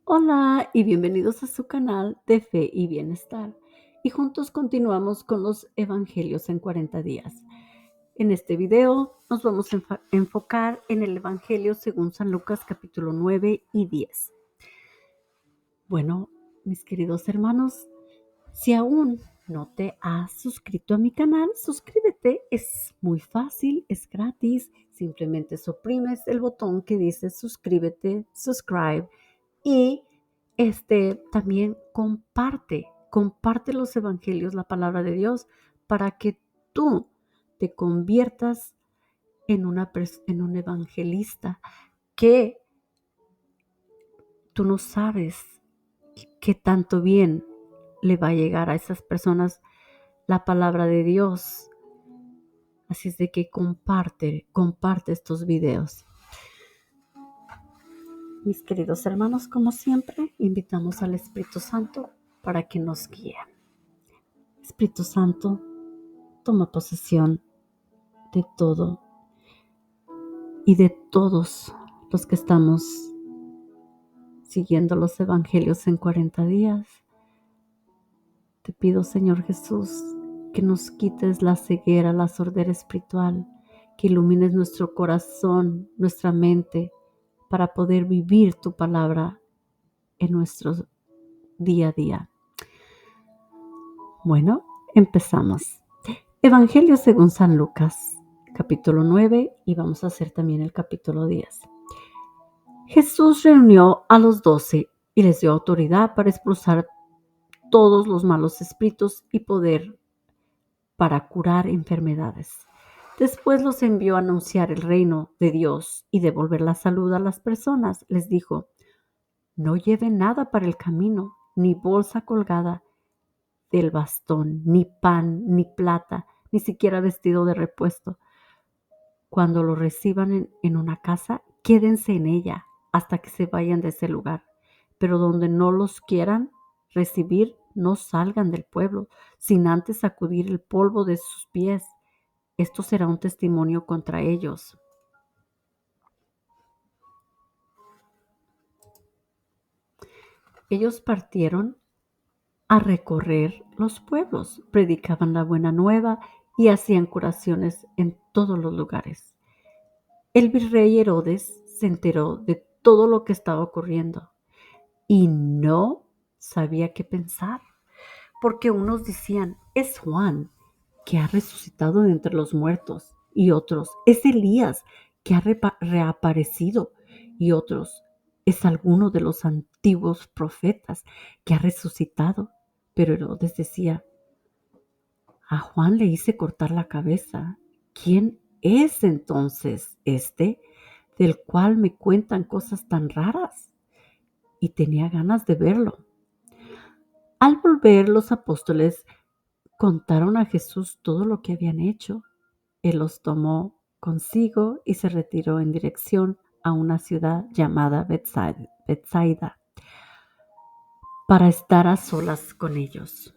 Hola y bienvenidos a su canal de Fe y Bienestar. Y juntos continuamos con los Evangelios en 40 días. En este video nos vamos a enfocar en el Evangelio según San Lucas capítulo 9 y 10. Bueno, mis queridos hermanos, si aún no te has suscrito a mi canal, suscríbete. Es muy fácil, es gratis. Simplemente oprimes el botón que dice suscríbete, subscribe. Y también comparte los evangelios, la palabra de Dios, para que tú te conviertas en un evangelista, que tú no sabes qué tanto bien le va a llegar a esas personas la palabra de Dios. Así es de que comparte estos videos. Mis queridos hermanos, como siempre, invitamos al Espíritu Santo para que nos guíe. Espíritu Santo, toma posesión de todo y de todos los que estamos siguiendo los evangelios en 40 días. Te pido, Señor Jesús, que nos quites la ceguera, la sordera espiritual, que ilumines nuestro corazón, nuestra mente, para poder vivir tu palabra en nuestro día a día. Bueno, empezamos. Evangelio según San Lucas, capítulo 9, y vamos a hacer también el capítulo 10. Jesús reunió a los 12 y les dio autoridad para expulsar todos los malos espíritus y poder para curar enfermedades. Después los envió a anunciar el reino de Dios y devolver la salud a las personas. Les dijo: no lleven nada para el camino, ni bolsa colgada del bastón, ni pan, ni plata, ni siquiera vestido de repuesto. Cuando lo reciban en una casa, quédense en ella hasta que se vayan de ese lugar. Pero donde no los quieran recibir, no salgan del pueblo, sin antes sacudir el polvo de sus pies. Esto será un testimonio contra ellos. Ellos partieron a recorrer los pueblos, predicaban la buena nueva y hacían curaciones en todos los lugares. El virrey Herodes se enteró de todo lo que estaba ocurriendo y no sabía qué pensar, porque unos decían: es Juan, que ha resucitado de entre los muertos, y otros: es Elías, que ha reaparecido, y otros: es alguno de los antiguos profetas que ha resucitado. Pero Herodes decía: a Juan le hice cortar la cabeza. ¿Quién es entonces del cual me cuentan cosas tan raras? Y tenía ganas de verlo. Al volver, los apóstoles contaron a Jesús todo lo que habían hecho. Él los tomó consigo y se retiró en dirección a una ciudad llamada Betsaida para estar a solas con ellos.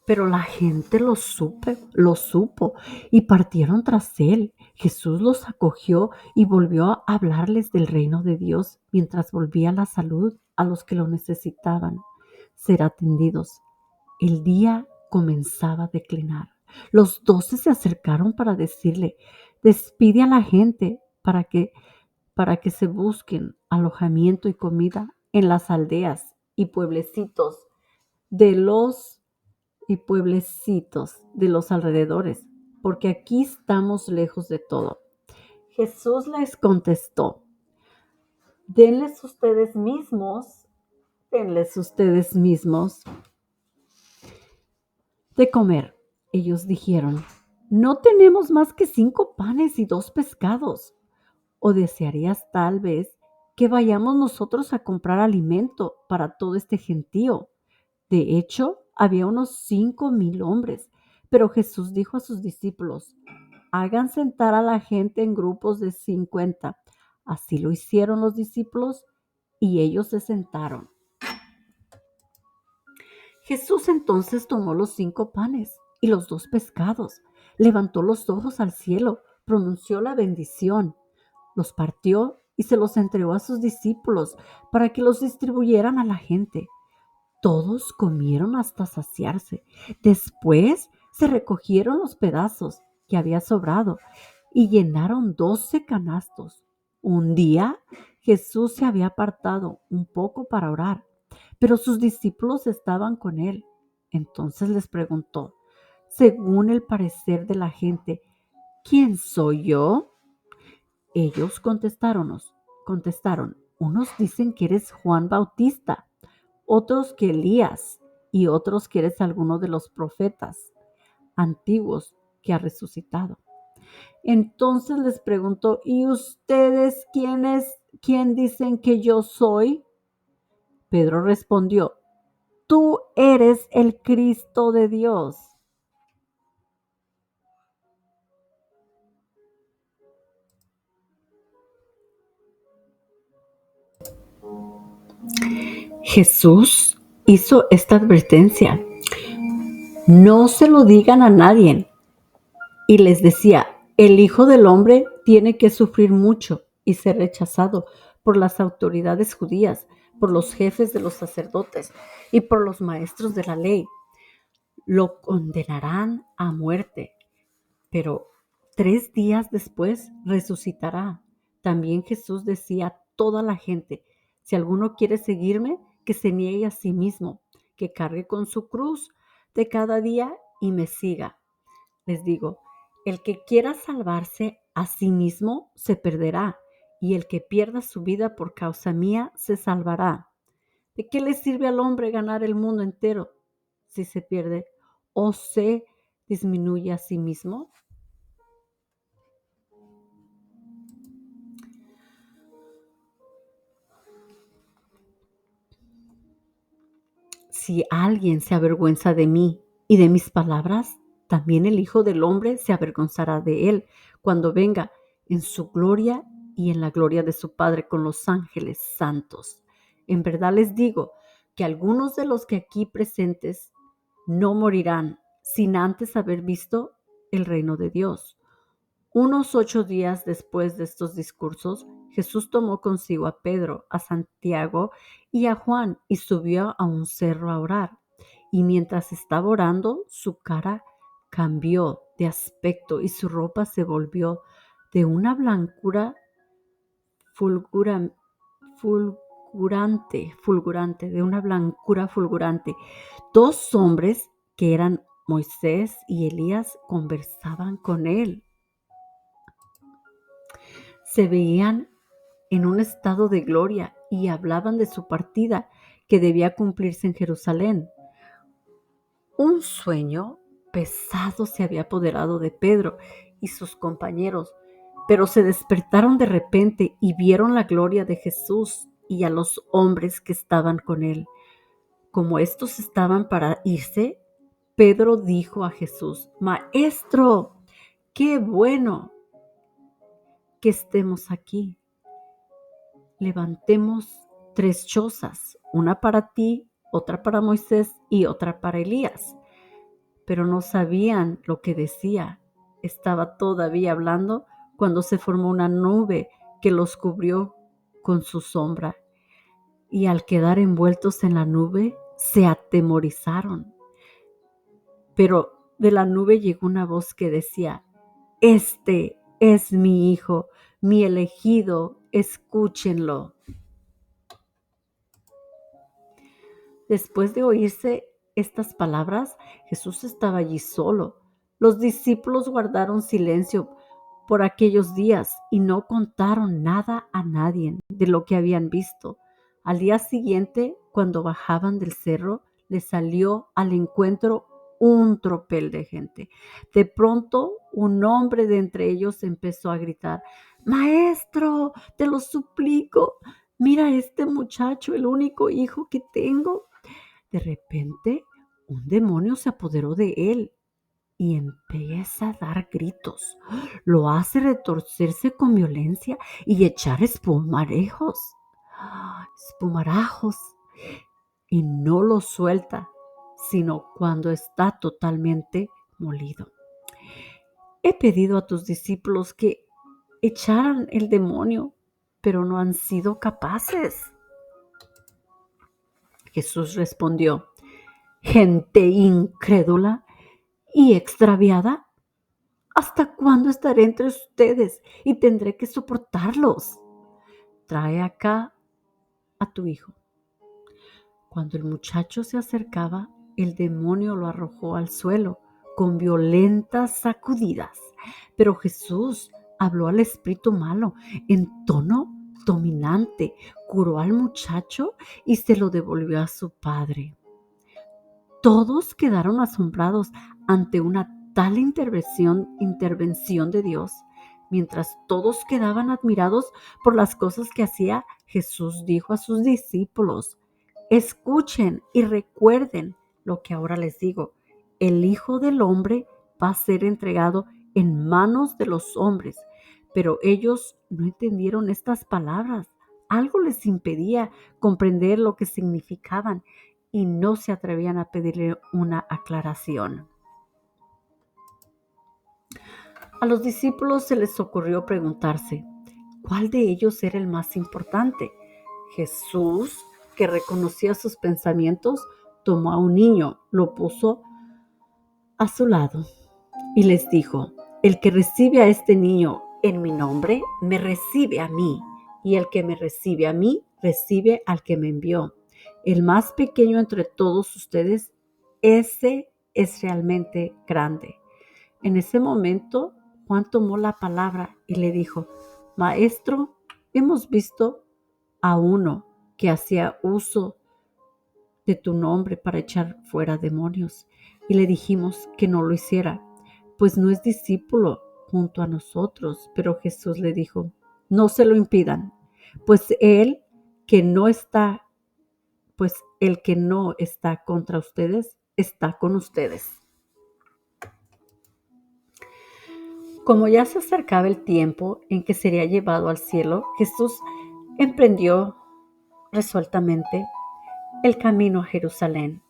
Pero la gente lo supo y partieron tras él. Jesús los acogió y volvió a hablarles del reino de Dios mientras volvía la salud a los que lo necesitaban ser atendidos. El día comenzaba a declinar. Los 12 se acercaron para decirle: despide a la gente para que se busquen alojamiento y comida en las aldeas y pueblecitos de los alrededores, porque aquí estamos lejos de todo. Jesús les contestó: denles ustedes mismos de comer. Ellos dijeron: no tenemos más que 5 panes y 2 pescados. ¿O desearías tal vez que vayamos nosotros a comprar alimento para todo este gentío? De hecho, había unos 5,000 hombres. Pero Jesús dijo a sus discípulos: hagan sentar a la gente en grupos de 50. Así lo hicieron los discípulos y ellos se sentaron. Jesús entonces tomó los 5 panes y los 2 pescados, levantó los ojos al cielo, pronunció la bendición, los partió y se los entregó a sus discípulos para que los distribuyeran a la gente. Todos comieron hasta saciarse. Después se recogieron los pedazos que había sobrado y llenaron 12 canastos. Un día Jesús se había apartado un poco para orar, pero sus discípulos estaban con él. Entonces les preguntó, según el parecer de la gente, ¿quién soy yo? Ellos contestaron, unos dicen que eres Juan Bautista, otros que Elías y otros que eres alguno de los profetas antiguos que ha resucitado. Entonces les preguntó, ¿y ustedes quién dicen que yo soy? Pedro respondió, tú eres el Cristo de Dios. Jesús hizo esta advertencia, no se lo digan a nadie. Y les decía, el Hijo del Hombre tiene que sufrir mucho y ser rechazado por las autoridades judías, por los jefes de los sacerdotes y por los maestros de la ley. Lo condenarán a muerte, pero 3 días después resucitará. También Jesús decía a toda la gente, si alguno quiere seguirme, que se niegue a sí mismo, que cargue con su cruz de cada día y me siga. Les digo, el que quiera salvarse a sí mismo se perderá, y el que pierda su vida por causa mía se salvará. ¿De qué le sirve al hombre ganar el mundo entero si se pierde o se disminuye a sí mismo? Si alguien se avergüenza de mí y de mis palabras, también el Hijo del Hombre se avergonzará de él cuando venga en su gloria y en la gloria de su Padre con los ángeles santos. En verdad les digo que algunos de los que aquí presentes no morirán sin antes haber visto el reino de Dios. Unos 8 días después de estos discursos, Jesús tomó consigo a Pedro, a Santiago y a Juan y subió a un cerro a orar. Y mientras estaba orando, su cara cambió de aspecto y su ropa se volvió de una blancura fulgura- fulgurante, de una blancura fulgurante. 2 hombres que eran Moisés y Elías conversaban con él. Se veían en un estado de gloria y hablaban de su partida que debía cumplirse en Jerusalén. Un sueño pesado se había apoderado de Pedro y sus compañeros, pero se despertaron de repente y vieron la gloria de Jesús y a los hombres que estaban con él. Como estos estaban para irse, Pedro dijo a Jesús, Maestro, qué bueno que estemos aquí. Levantemos 3 chozas, una para ti, otra para Moisés y otra para Elías. Pero no sabían lo que decía. Estaba todavía hablando cuando se formó una nube que los cubrió con su sombra. Y al quedar envueltos en la nube, se atemorizaron. Pero de la nube llegó una voz que decía, este es mi hijo, mi elegido, escúchenlo. Después de oírse estas palabras, Jesús estaba allí solo. Los discípulos guardaron silencio por aquellos días y no contaron nada a nadie de lo que habían visto. Al día siguiente, cuando bajaban del cerro, les salió al encuentro un tropel de gente. De pronto, un hombre de entre ellos empezó a gritar, Maestro, te lo suplico, mira a este muchacho, el único hijo que tengo. De repente, un demonio se apoderó de él y empieza a dar gritos. Lo hace retorcerse con violencia y echar espumarajos, y no lo suelta, sino cuando está totalmente molido. He pedido a tus discípulos que echaran el demonio, pero no han sido capaces. Jesús respondió: gente incrédula y extraviada, ¿hasta cuándo estaré entre ustedes y tendré que soportarlos? Trae acá a tu hijo. Cuando el muchacho se acercaba, el demonio lo arrojó al suelo con violentas sacudidas. Pero Jesús habló al espíritu malo en tono dominante, curó al muchacho y se lo devolvió a su padre. Todos quedaron asombrados ante una tal intervención de Dios. Mientras todos quedaban admirados por las cosas que hacía, Jesús dijo a sus discípulos: escuchen y recuerden lo que ahora les digo. El Hijo del Hombre va a ser entregado en manos de los hombres. Pero ellos no entendieron estas palabras. Algo les impedía comprender lo que significaban y no se atrevían a pedirle una aclaración. A los discípulos se les ocurrió preguntarse cuál de ellos era el más importante. Jesús, que reconocía sus pensamientos, tomó a un niño, lo puso a su lado y les dijo: el que recibe a este niño en mi nombre, me recibe a mí, y el que me recibe a mí, recibe al que me envió. El más pequeño entre todos ustedes, ese es realmente grande. En ese momento, Juan tomó la palabra y le dijo: Maestro, hemos visto a uno que hacía uso de tu nombre para echar fuera demonios, y le dijimos que no lo hiciera, pues no es discípulo junto a nosotros. Pero Jesús le dijo: no se lo impidan, pues el que no está contra ustedes está con ustedes. Como ya se acercaba el tiempo en que sería llevado al cielo, Jesús emprendió resueltamente el camino a Jerusalén.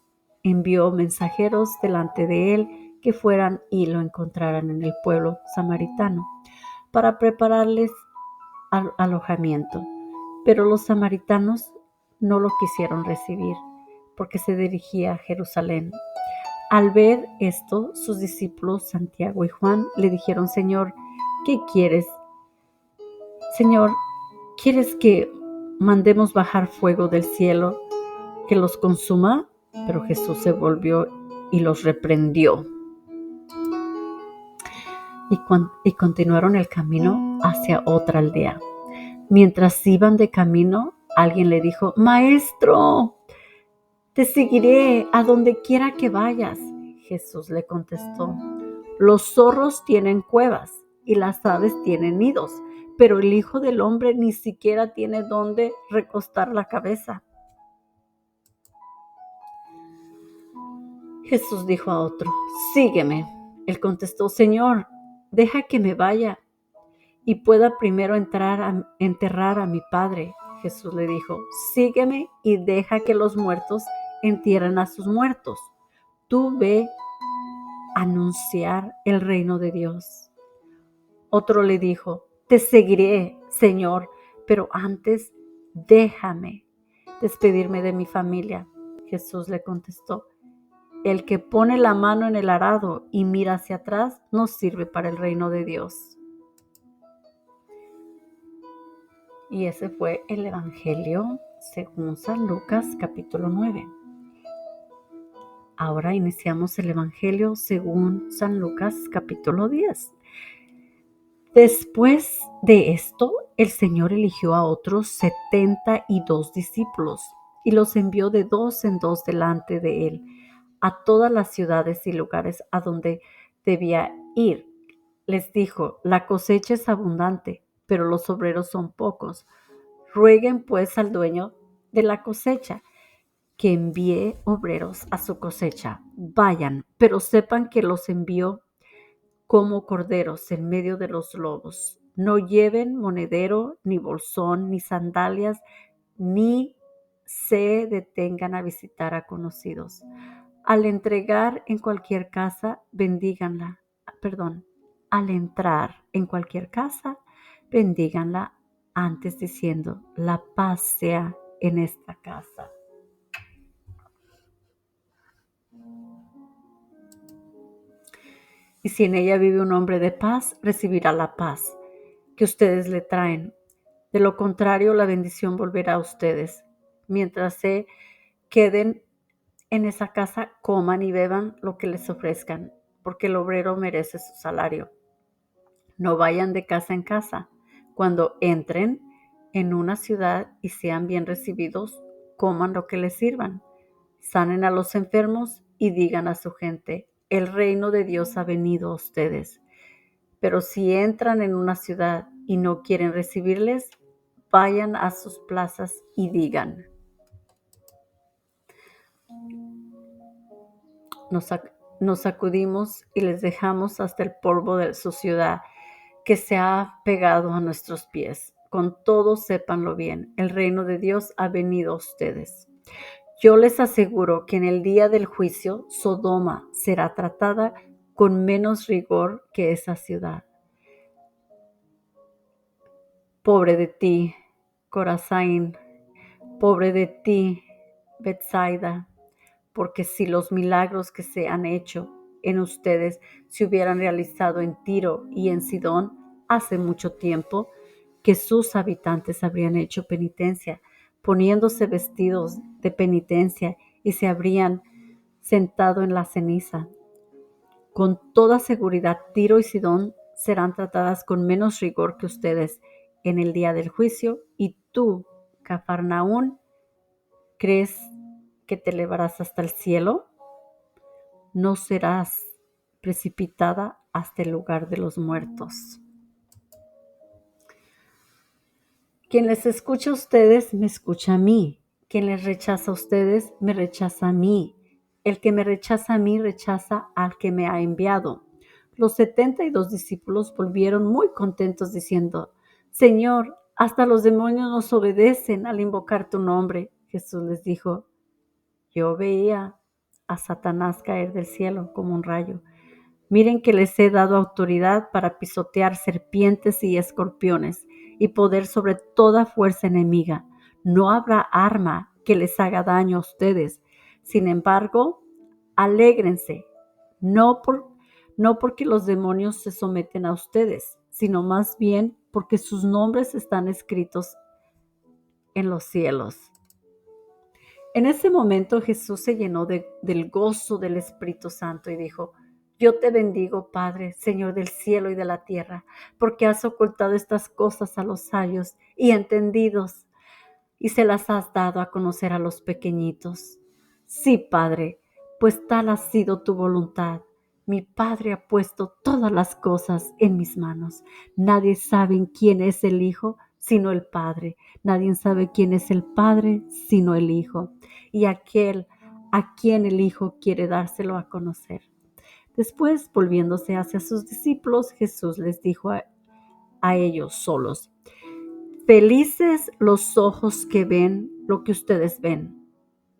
Envió mensajeros delante de él que fueran y lo encontraran en el pueblo samaritano para prepararles alojamiento. Pero los samaritanos no lo quisieron recibir porque se dirigía a Jerusalén. Al ver esto, sus discípulos Santiago y Juan le dijeron: Señor, ¿qué quieres? Señor, ¿quieres que mandemos bajar fuego del cielo que los consuma? Pero Jesús se volvió y los reprendió. Y continuaron el camino hacia otra aldea. Mientras iban de camino, alguien le dijo: Maestro, te seguiré a donde quiera que vayas. Jesús le contestó: los zorros tienen cuevas y las aves tienen nidos, pero el Hijo del Hombre ni siquiera tiene dónde recostar la cabeza. Jesús dijo a otro: sígueme. Él contestó: Señor, deja que me vaya y pueda primero enterrar a mi padre. Jesús le dijo: sígueme y deja que los muertos entierren a sus muertos. Tú ve a anunciar el reino de Dios. Otro le dijo: te seguiré, Señor, pero antes déjame despedirme de mi familia. Jesús le contestó: el que pone la mano en el arado y mira hacia atrás no sirve para el reino de Dios. Y ese fue el Evangelio según San Lucas, capítulo 9. Ahora iniciamos el Evangelio según San Lucas, capítulo 10. Después de esto, el Señor eligió a otros 72 discípulos y los envió de dos en dos delante de él a todas las ciudades y lugares a donde debía ir. Les dijo: la cosecha es abundante, pero los obreros son pocos. Rueguen pues al dueño de la cosecha que envíe obreros a su cosecha. Vayan, pero sepan que los envió como corderos en medio de los lobos. No lleven monedero, ni bolsón, ni sandalias, ni se detengan a visitar a conocidos. Al entrar en cualquier casa, bendíganla. Al entrar en cualquier casa, bendíganla. antes diciendo, la paz sea en esta casa. Y si en ella vive un hombre de paz, recibirá la paz que ustedes le traen. De lo contrario, la bendición volverá a ustedes. Mientras se queden en esa casa, coman y beban lo que les ofrezcan, porque el obrero merece su salario. No vayan de casa en casa. Cuando entren en una ciudad y sean bien recibidos, coman lo que les sirvan. Sanen a los enfermos y digan a su gente, el reino de Dios ha venido a ustedes. Pero si entran en una ciudad y no quieren recibirles, vayan a sus plazas y digan, nos sacudimos y les dejamos hasta el polvo de su ciudad que se ha pegado a nuestros pies. Con todo, sépanlo bien, el reino de Dios ha venido a ustedes. Yo les aseguro que en el día del juicio, Sodoma será tratada con menos rigor que esa ciudad. Pobre de ti, Corazín, pobre de ti, Betsaida, porque si los milagros que se han hecho en ustedes se hubieran realizado en Tiro y en Sidón hace mucho tiempo, que sus habitantes habrían hecho penitencia, poniéndose vestidos de penitencia y se habrían sentado en la ceniza. Con toda seguridad, Tiro y Sidón serán tratadas con menos rigor que ustedes en el día del juicio, y tú, Cafarnaún, ¿crees que te elevarás hasta el cielo? No serás precipitada hasta el lugar de los muertos. Quien les escucha a ustedes, me escucha a mí. Quien les rechaza a ustedes, me rechaza a mí. El que me rechaza a mí, rechaza al que me ha enviado. Los 72 discípulos volvieron muy contentos diciendo, Señor, hasta los demonios nos obedecen al invocar tu nombre. Jesús les dijo, yo veía a Satanás caer del cielo como un rayo. Miren que les he dado autoridad para pisotear serpientes y escorpiones y poder sobre toda fuerza enemiga. No habrá arma que les haga daño a ustedes. Sin embargo, alégrense, no porque los demonios se someten a ustedes, sino más bien porque sus nombres están escritos en los cielos. En ese momento Jesús se llenó del gozo del Espíritu Santo y dijo, yo te bendigo, Padre, Señor del cielo y de la tierra, porque has ocultado estas cosas a los sabios y entendidos y se las has dado a conocer a los pequeñitos. Sí, Padre, pues tal ha sido tu voluntad. Mi Padre ha puesto todas las cosas en mis manos. Nadie sabe quién es el Hijo sino el Padre. Nadie sabe quién es el Padre sino el Hijo. Y aquel a quien el Hijo quiere dárselo a conocer. Después, volviéndose hacia sus discípulos, Jesús les dijo a ellos solos, felices los ojos que ven lo que ustedes ven,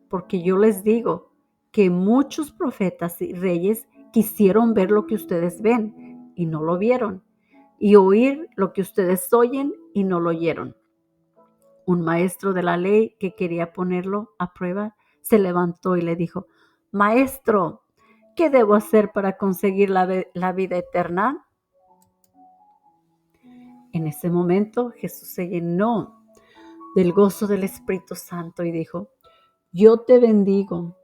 porque yo les digo que muchos profetas y reyes quisieron ver lo que ustedes ven y no lo vieron, y oír lo que ustedes oyen y no lo oyeron. Un maestro de la ley que quería ponerlo a prueba se levantó y le dijo, Maestro, ¿qué debo hacer para conseguir la vida eterna? En ese momento Jesús se llenó del gozo del Espíritu Santo y dijo, yo te bendigo,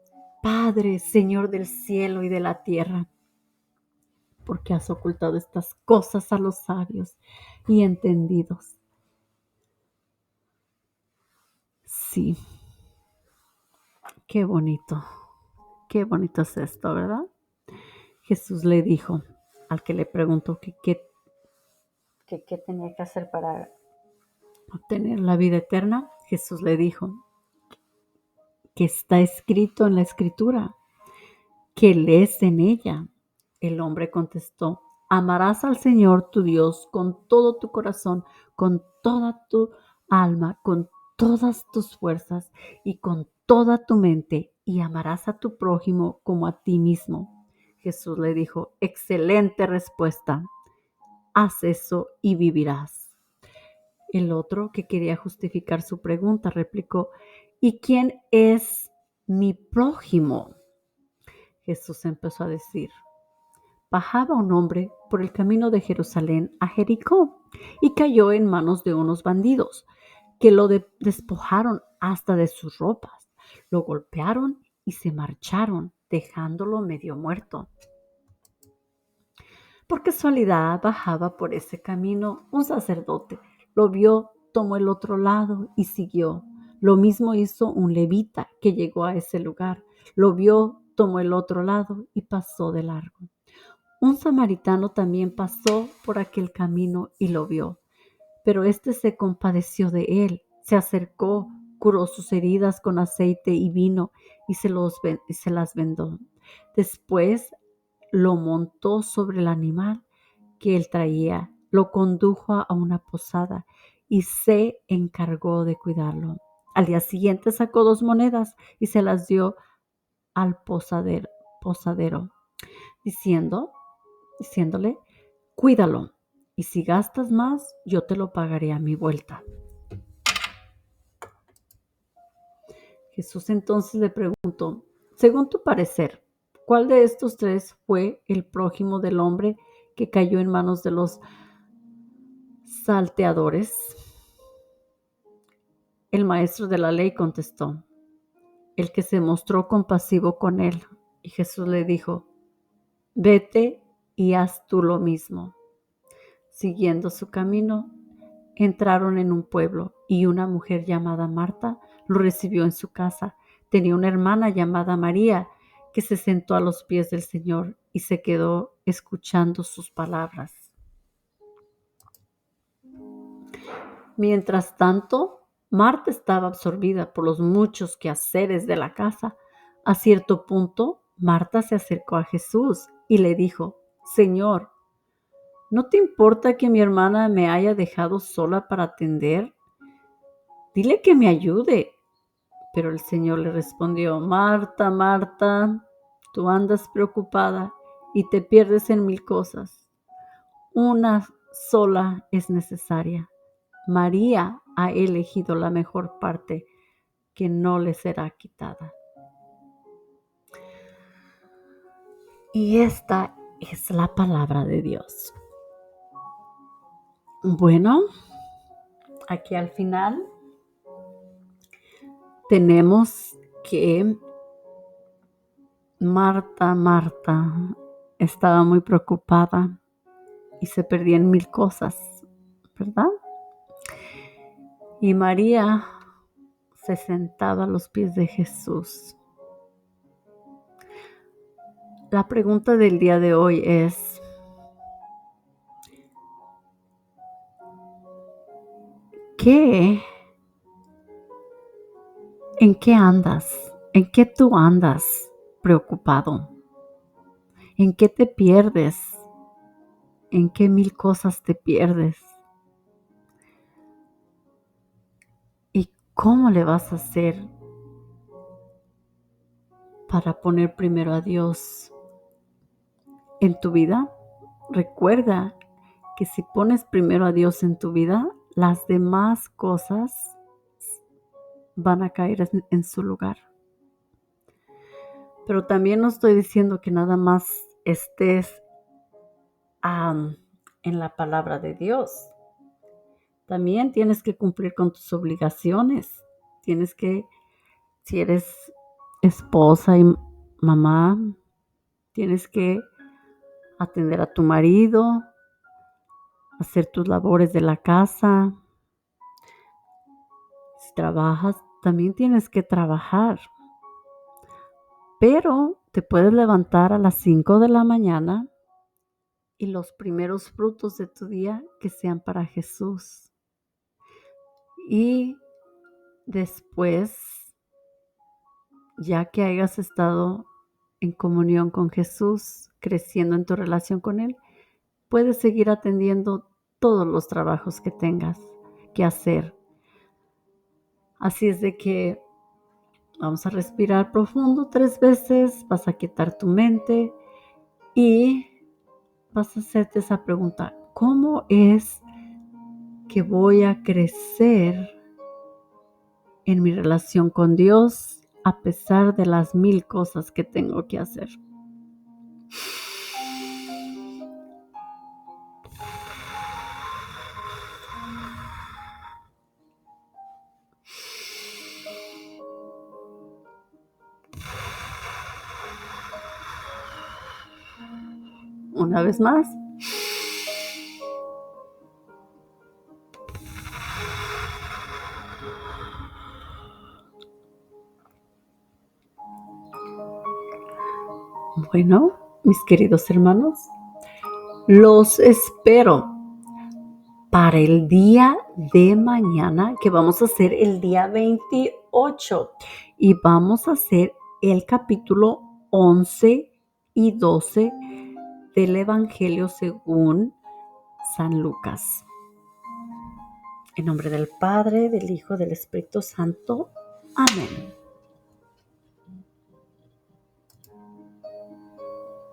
Padre, Señor del cielo y de la tierra, porque has ocultado estas cosas a los sabios y entendidos. Sí, qué bonito es esto, ¿verdad? Jesús le dijo al que le preguntó que qué tenía que hacer para obtener la vida eterna. Jesús le dijo que está escrito en la Escritura, que lees en ella. El hombre contestó, amarás al Señor tu Dios con todo tu corazón, con toda tu alma, con todas tus fuerzas y con toda tu mente, y amarás a tu prójimo como a ti mismo. Jesús le dijo, excelente respuesta, haz eso y vivirás. El otro, que quería justificar su pregunta, replicó: ¿y quién es mi prójimo? Jesús empezó a decir: bajaba un hombre por el camino de Jerusalén a Jericó y cayó en manos de unos bandidos que lo despojaron hasta de sus ropas, lo golpearon y se marcharon, dejándolo medio muerto. Por casualidad bajaba por ese camino un sacerdote, lo vio, tomó el otro lado y siguió. Lo mismo hizo un levita que llegó a ese lugar, lo vio, tomó el otro lado y pasó de largo. Un samaritano también pasó por aquel camino y lo vio, pero éste se compadeció de él, se acercó, curó sus heridas con aceite y vino y se las vendó. Después lo montó sobre el animal que él traía, lo condujo a una posada y se encargó de cuidarlo. Al día siguiente sacó 2 monedas y se las dio al posadero, diciéndole: cuídalo, y si gastas más, yo te lo pagaré a mi vuelta. Jesús entonces le preguntó: según tu parecer, ¿cuál de estos tres fue el prójimo del hombre que cayó en manos de los salteadores? El maestro de la ley contestó: el que se mostró compasivo con él. Y Jesús le dijo: vete y haz tú lo mismo. Siguiendo su camino, entraron en un pueblo y una mujer llamada Marta lo recibió en su casa. Tenía una hermana llamada María que se sentó a los pies del Señor y se quedó escuchando sus palabras. Mientras tanto, Marta estaba absorbida por los muchos quehaceres de la casa. A cierto punto, Marta se acercó a Jesús y le dijo: Señor, ¿no te importa que mi hermana me haya dejado sola para atender? Dile que me ayude. Pero el Señor le respondió: Marta, Marta, tú andas preocupada y te pierdes en 1000 cosas. Una sola es necesaria. María ha elegido la mejor parte, que no le será quitada. Y esta es la palabra de Dios. Bueno, aquí al final tenemos que Marta estaba muy preocupada y se perdía en 1000 cosas, ¿verdad? Y María se sentaba a los pies de Jesús. La pregunta del día de hoy es: ¿en qué andas? ¿En qué tú andas preocupado? ¿En qué te pierdes? ¿En qué 1000 cosas te pierdes? ¿Y cómo le vas a hacer para poner primero a Dios en tu vida? Recuerda que si pones primero a Dios en tu vida, las demás cosas van a caer en su lugar. Pero también no estoy diciendo que nada más estés en la palabra de Dios. También tienes que cumplir con tus obligaciones. Tienes que, si eres esposa y mamá, tienes que atender a tu marido, hacer tus labores de la casa. Si trabajas, también tienes que trabajar. Pero te puedes levantar a las 5 de la mañana y los primeros frutos de tu día que sean para Jesús. Y después, ya que hayas estado en comunión con Jesús, creciendo en tu relación con Él, puedes seguir atendiendo todos los trabajos que tengas que hacer. Así es de que vamos a respirar profundo 3 veces, vas a quitar tu mente y vas a hacerte esa pregunta: ¿cómo es que voy a crecer en mi relación con Dios a pesar de las 1000 cosas que tengo que hacer. Una vez más. Bueno, mis queridos hermanos, los espero para el día de mañana, que vamos a hacer el día 28 y vamos a hacer el capítulo 11 y 12 del Evangelio según San Lucas. En nombre del Padre, del Hijo, del Espíritu Santo. Amén.